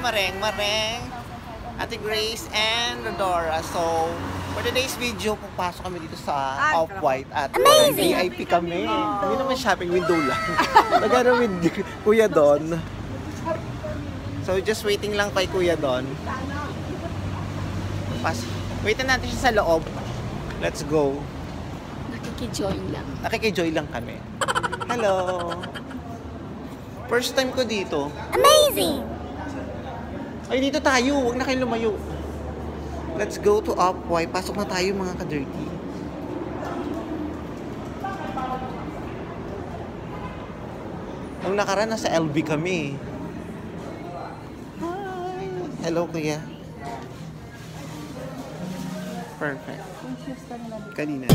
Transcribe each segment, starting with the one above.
Mareng, Ate Grace, and Rodora. So, for today's video, pupasok kami dito sa Off-White at VIP kami. Hindi naman shopping, window lang. Nagano with Kuya Don. So, just waiting lang kay Kuya Don. Waitin natin siya sa loob. Let's go. Nakikijoin lang kami. Hello. First time ko dito. Amazing! Ay, dito tayo. Huwag na kayo lumayo. Let's go to Off-White. Pasok na tayo mga ka-dirty. Nung nakaraan, nasa LB kami. Hi! Hello, kuya. Perfect. Kanina.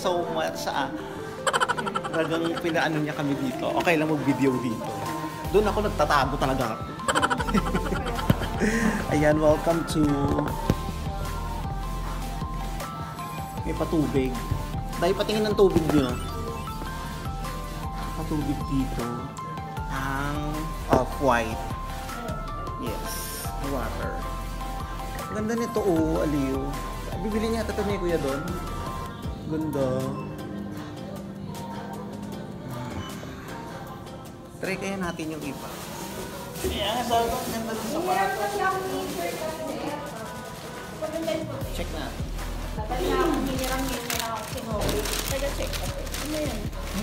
So much talagang pinaano niya kami dito. Okay lang mag-video dito. Doon ako nagtatago talaga ako. Ayan, welcome to may patubig. Dahil patingin ng tubig niyo. Patubig dito. Ang Off-White. Yes, water. Ganda nito, oh, aliw. Bibili niya ito ni Kuya doon. Ganda. Try kaya natin yung iba. Kaya sabi ko, ganda din sa parato. Check na. Ay,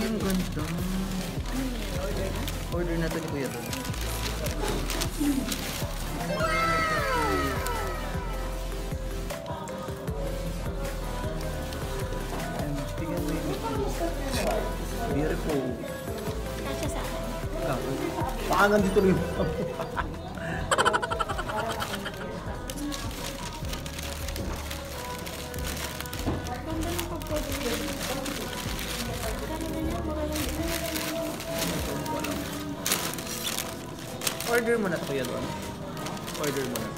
ang ganda. Order na ito ni Kuya doon. Beautiful. Kasya sa akin. Baka nandito rin. Order mo na ito, Kuya doon. Order mo na.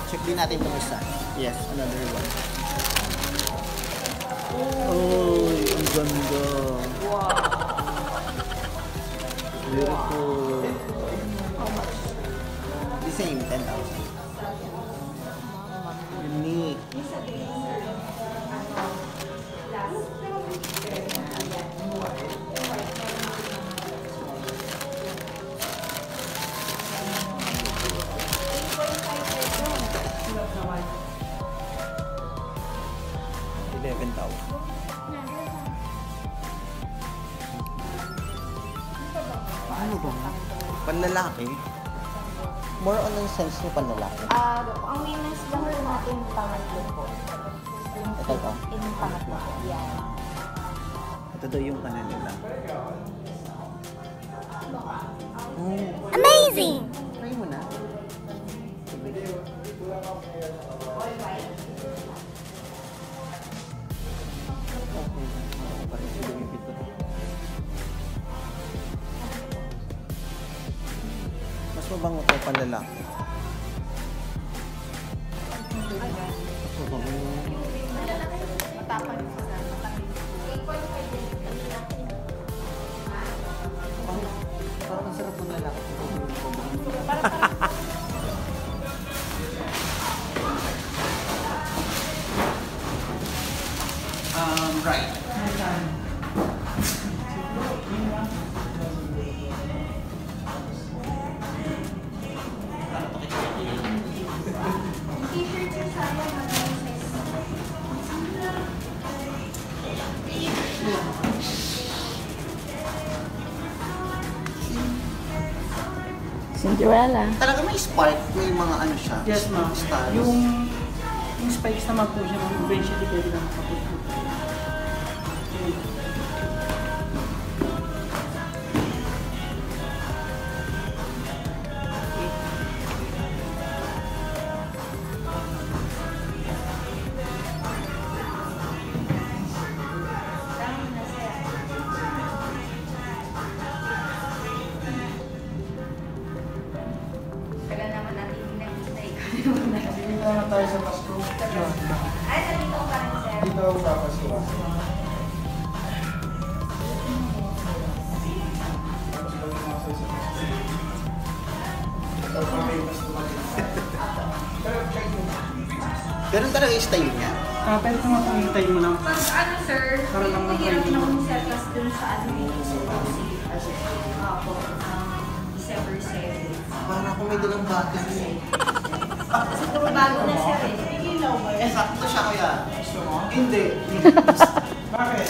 Check din natin itong isa. Yes, another one. Oh, ang ganda. Wow. Beautiful. How much? The same, 10,000. Unique. Ano ba? Panlalaki? More on ang sense niyo panlalaki. Ang women's lang po natin pangatlo po. Ito ito. Yung pangatlo po. Yan. Ito daw yung kanan nila. Oh, Amazing! try mo na. Okay. Parang si Lumipit to. Mas mabango ko panlalaki. Mas mabango. Matapang siya. Parang masarap ng lalaki. Right. Cinderella. Talaga may spark, may mga ano siya. Yes, ma'am. Styles. Yung spikes naman po siya, ma'am. Eventually, pwede lang kapag po. Kaya naman natin hinahintay ko. Dito naman tayo sa Pasko. Ay, sa dito pa rin, sir. Dito ako sa Pasko. Ganun talaga yung style niya. Pwede ko makakintay mo lang. Pag ano, sir, Para lang bigyan mag-training. ako ng surplus dun sa ano dito sa Roxy. Opo, December 7. Para ako may dalang bata niya. Kasi bago na, sir. eh. Sakto siya kaya. Gusto mo? Hindi. Bakit?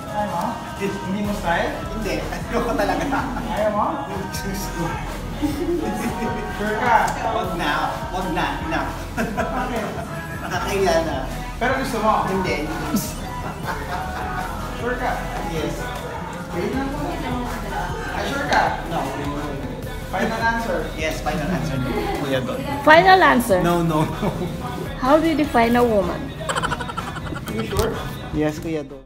Ayaw mo? Hindi mo style? Hindi. Ayoko talaga. Ayaw mo? Sure ka? Wag na. Wag na. Enough. Bakit? Nakakahiya na. Pero gusto mo? Hindi. Sure ka? Yes. Wait lang po. Sure ka? No. Final answer. Yes, final answer. Kuya Don. Final answer. No, no, no. How do you define a woman? You sure? Yes, Kuya Don.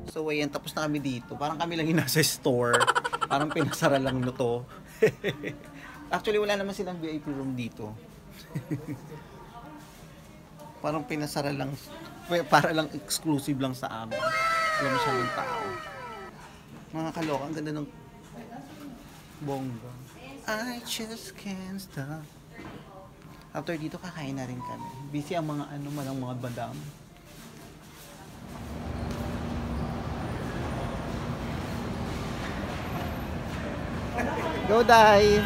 So ayan, tapos na kami dito. Parang kami lang yung nasa store. Parang pinasara lang no to. Actually, wala naman silang VIP room dito. Parang pinasara lang. Para lang exclusive lang sa amin. Wala masyadong tao. Mga kaloka, ang ganda ng bongga. I just can't stop. After dito, kakain na rin kami. Busy ang mga mga badam. Go, Dai!